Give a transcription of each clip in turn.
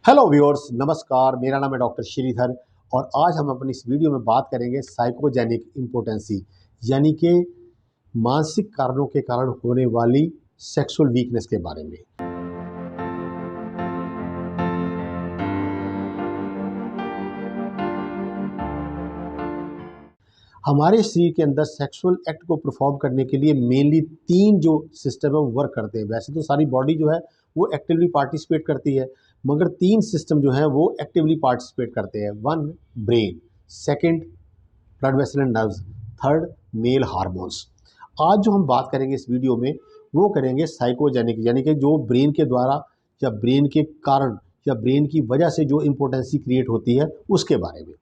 Hello viewers, नमस्कार। मेरा नाम है डॉक्टर श्रीधर और आज हम अपनी इस वीडियो में बात करेंगे साइकोजेनिक इम्पोटेंसी यानी कि मानसिक कारणों के कारण होने वाली सेक्सुअल वीकनेस के बारे में। हमारे शरीर के अंदर सेक्सुअल एक्ट को परफॉर्म करने के लिए मेनली तीन जो सिस्टम है वो वर्क करते हैं। वैसे तो सारी बॉडी जो है वो एक्टिवली पार्टिसिपेट करती है, मगर तीन सिस्टम जो है वो एक्टिवली पार्टिसिपेट करते हैं। One, brain; second, blood vessel and nerves; third, male hormones. आज जो हम बात करेंगे इस वीडियो में वो करेंगे साइकोजेनिक यानी कि जो ब्रेन के द्वारा या ब्रेन के कारण या ब्रेन की वजह से जो इम्पोर्टेंसी क्रिएट होती है उसके बारे में।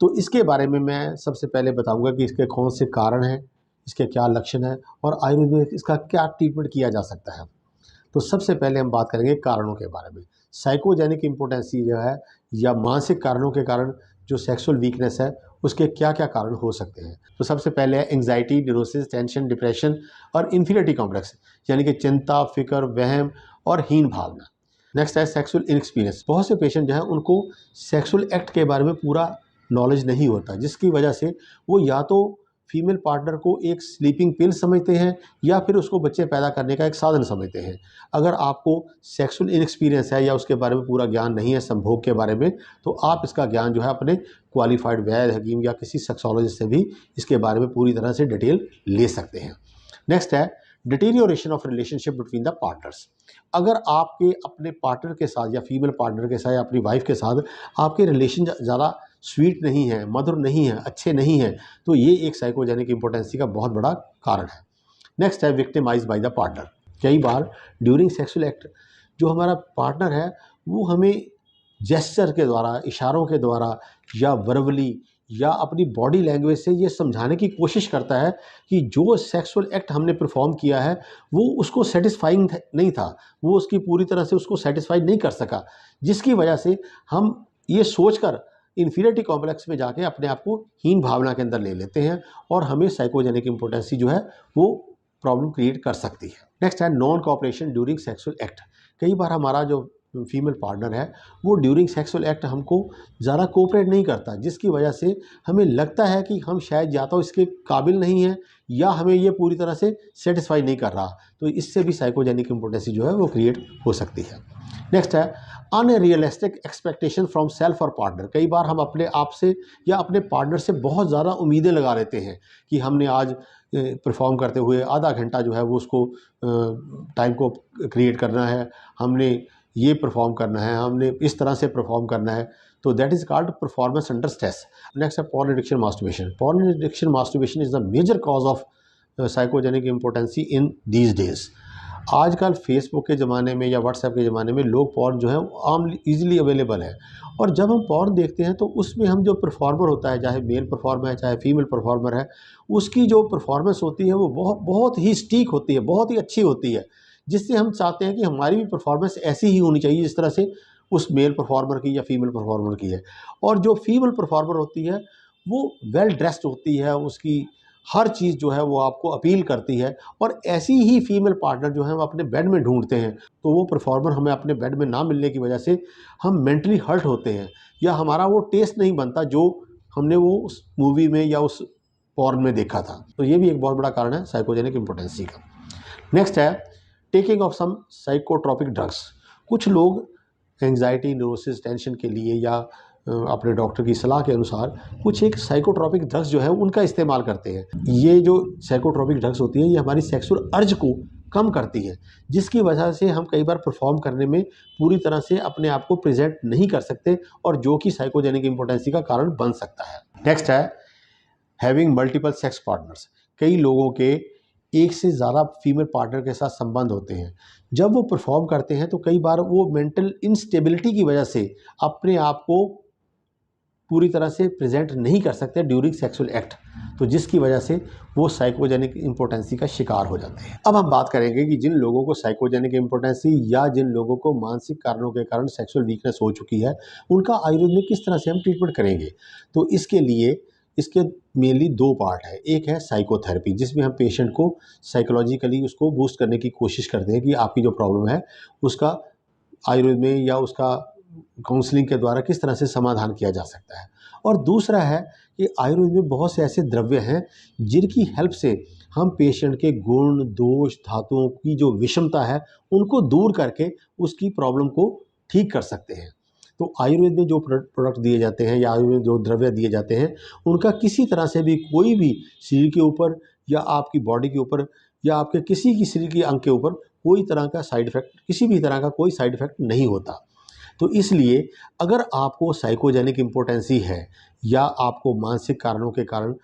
तो इसके बारे में मैं सबसे पहले बताऊंगा कि इसके कौन से कारण हैं, इसके क्या लक्षण हैं और आयुर्वेद में इसका क्या ट्रीटमेंट किया जा सकता है। तो सबसे पहले हम बात करेंगे कारणों के बारे में। साइकोजेनिक इम्पोटेंसी जो है या मानसिक कारणों के कारण जो सेक्सुअल वीकनेस है उसके क्या क्या कारण हो सकते हैं। तो सबसे पहले है एंग्जाइटी, न्यूरोसिस, टेंशन, डिप्रेशन और इन्फीरियरिटी कॉम्प्लेक्स यानी कि चिंता, फिक्र, वहम और हीन भावना। नेक्स्ट है सेक्सुअल इनएक्सपीरियंस। बहुत से पेशेंट जो हैं उनको सेक्सुअल एक्ट के बारे में पूरा नॉलेज नहीं होता, जिसकी वजह से वो या तो फीमेल पार्टनर को एक स्लीपिंग पिल समझते हैं या फिर उसको बच्चे पैदा करने का एक साधन समझते हैं। अगर आपको सेक्सुअल इनएक्सपीरियंस है या उसके बारे में पूरा ज्ञान नहीं है संभोग के बारे में, तो आप इसका ज्ञान जो है अपने क्वालिफाइड वैद्य, हकीम या किसी सेक्सोलॉजिस्ट से भी इसके बारे में पूरी तरह से डिटेल ले सकते हैं। नेक्स्ट है deterioration of relationship between the partners. अगर आपके अपने पार्टनर के साथ या फीमेल पार्टनर के साथ या अपनी वाइफ के साथ आपके रिलेशन ज़्यादा स्वीट नहीं है, मधुर नहीं है, अच्छे नहीं हैं, तो ये एक साइकोजेनिक इम्पोटेंसी का बहुत बड़ा कारण है। नेक्स्ट है विक्टिमाइज बाय द पार्टनर। कई बार ड्यूरिंग सेक्सुअल एक्ट जो हमारा पार्टनर है वो हमें जेस्चर के द्वारा, इशारों के द्वारा या वर्बली या अपनी बॉडी लैंग्वेज से ये समझाने की कोशिश करता है कि जो सेक्सुअल एक्ट हमने परफॉर्म किया है वो उसको सेटिस्फाइंग नहीं था, वो उसकी पूरी तरह से उसको सेटिस्फाई नहीं कर सका, जिसकी वजह से हम ये सोचकर इन्फीरियरिटी कॉम्प्लेक्स में जाके अपने आप को हीन भावना के अंदर ले लेते हैं और हमें साइकोजेनिक इम्पोटेंसी जो है वो प्रॉब्लम क्रिएट कर सकती है। नेक्स्ट है non cooperation during sexual act. कई बार हमारा जो फीमेल पार्टनर है वो ड्यूरिंग सेक्सुअल एक्ट हमको ज़्यादा कोऑपरेट नहीं करता, जिसकी वजह से हमें लगता है कि हम शायद या तो इसके काबिल नहीं हैं या हमें ये पूरी तरह से सेटिस्फाई नहीं कर रहा, तो इससे भी साइकोजेनिक इम्पोटेंसी जो है वो क्रिएट हो सकती है। नेक्स्ट है अनरियलिस्टिक एक्सपेक्टेशन फ्रॉम सेल्फ और पार्टनर। कई बार हम अपने आप से या अपने पार्टनर से बहुत ज़्यादा उम्मीदें लगा लेते हैं कि हमने आज परफॉर्म करते हुए आधा घंटा जो है वो उसको टाइम को क्रिएट करना है, हमने ये परफॉर्म करना है, हमने इस तरह से परफॉर्म करना है, तो that is called performance under stress. Next है porn addiction, masturbation. Porn addiction, masturbation is the major cause of psychogenic impotency in these days. आजकल फेसबुक के ज़माने में या व्हाट्सएप के ज़माने में लोग पॉर्न जो है आम ईजिली अवेलेबल है, और जब हम पॉर्न देखते हैं तो उसमें हम जो परफॉर्मर होता है, चाहे मेल परफॉर्मर है चाहे फीमेल परफॉर्मर है, उसकी जो परफॉर्मेंस होती है वो बहुत बहुत ही स्टीक होती है, बहुत ही अच्छी होती है, जिससे हम चाहते हैं कि हमारी भी परफॉर्मेंस ऐसी ही होनी चाहिए जिस तरह से उस मेल परफॉर्मर की या फीमेल परफॉर्मर की है। और जो फीमेल परफॉर्मर होती है वो वेल ड्रेस्ड होती है, उसकी हर चीज़ जो है वो आपको अपील करती है, और ऐसी ही फीमेल पार्टनर जो है वो अपने बेड में ढूंढते हैं, तो वो परफॉर्मर हमें अपने बेड में ना मिलने की वजह से हम मेंटली हर्ट होते हैं या हमारा वो टेस्ट नहीं बनता जो हमने वो उस मूवी में या उस पॉर्न में देखा था। तो ये भी एक बहुत बड़ा कारण है साइकोजेनिक इम्पोटेंसी का। नेक्स्ट है taking of some psychotropic drugs. कुछ लोग एंग्जाइटी, न्यूरोसिस, टेंशन के लिए या अपने डॉक्टर की सलाह के अनुसार कुछ एक साइकोट्रोपिक ड्रग्स जो है उनका इस्तेमाल करते हैं। ये जो साइकोट्रोपिक ड्रग्स होती है ये हमारी सेक्सुअल अर्ज को कम करती है, जिसकी वजह से हम कई बार परफॉर्म करने में पूरी तरह से अपने आप को प्रेजेंट नहीं कर सकते, और जो कि साइकोजेनिक इम्पोटेंसी का कारण बन सकता है। नेक्स्ट है हैविंग मल्टीपल सेक्स पार्टनर्स। कई लोगों के एक से ज़्यादा फीमेल पार्टनर के साथ संबंध होते हैं। जब वो परफॉर्म करते हैं तो कई बार वो मेंटल इंस्टेबिलिटी की वजह से अपने आप को पूरी तरह से प्रेजेंट नहीं कर सकते ड्यूरिंग सेक्सुअल एक्ट, तो जिसकी वजह से वो साइकोजेनिक इम्पोटेंसी का शिकार हो जाते हैं। अब हम बात करेंगे कि जिन लोगों को साइकोजेनिक इम्पोटेंसी या जिन लोगों को मानसिक कारणों के कारण सेक्सुअल वीकनेस हो चुकी है उनका आयुर्वेद में किस तरह से हम ट्रीटमेंट करेंगे। तो इसके लिए इसके मेनली दो पार्ट है। एक है साइकोथेरेपी, जिसमें हम पेशेंट को साइकोलॉजिकली उसको बूस्ट करने की कोशिश करते हैं कि आपकी जो प्रॉब्लम है उसका आयुर्वेद में या उसका काउंसलिंग के द्वारा किस तरह से समाधान किया जा सकता है। और दूसरा है कि आयुर्वेद में बहुत से ऐसे द्रव्य हैं जिनकी हेल्प से हम पेशेंट के गुण, दोष, धातुओं की जो विषमता है उनको दूर करके उसकी प्रॉब्लम को ठीक कर सकते हैं। तो आयुर्वेद में जो प्रोडक्ट दिए जाते हैं या आयुर्वेद जो द्रव्य दिए जाते हैं उनका किसी तरह से भी कोई भी शरीर के ऊपर या आपकी बॉडी के ऊपर या आपके किसी की शरीर के अंग के ऊपर कोई तरह का साइड इफेक्ट, किसी भी तरह का कोई साइड इफेक्ट नहीं होता। तो इसलिए अगर आपको साइकोजेनिक इम्पोर्टेंसी है या आपको मानसिक कारणों के कारण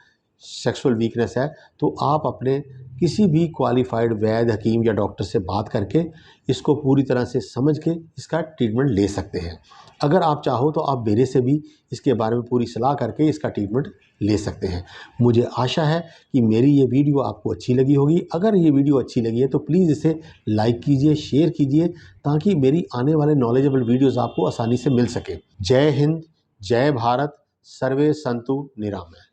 सेक्सुअल वीकनेस है तो आप अपने किसी भी क्वालिफाइड वैद्य, हकीम या डॉक्टर से बात करके इसको पूरी तरह से समझ के इसका ट्रीटमेंट ले सकते हैं। अगर आप चाहो तो आप मेरे से भी इसके बारे में पूरी सलाह करके इसका ट्रीटमेंट ले सकते हैं। मुझे आशा है कि मेरी ये वीडियो आपको अच्छी लगी होगी। अगर ये वीडियो अच्छी लगी है तो प्लीज़ इसे लाइक कीजिए, शेयर कीजिए ताकि मेरी आने वाले नॉलेजेबल वीडियोज़ आपको आसानी से मिल सके। जय हिंद, जय भारत, सर्वे संतु निरामय।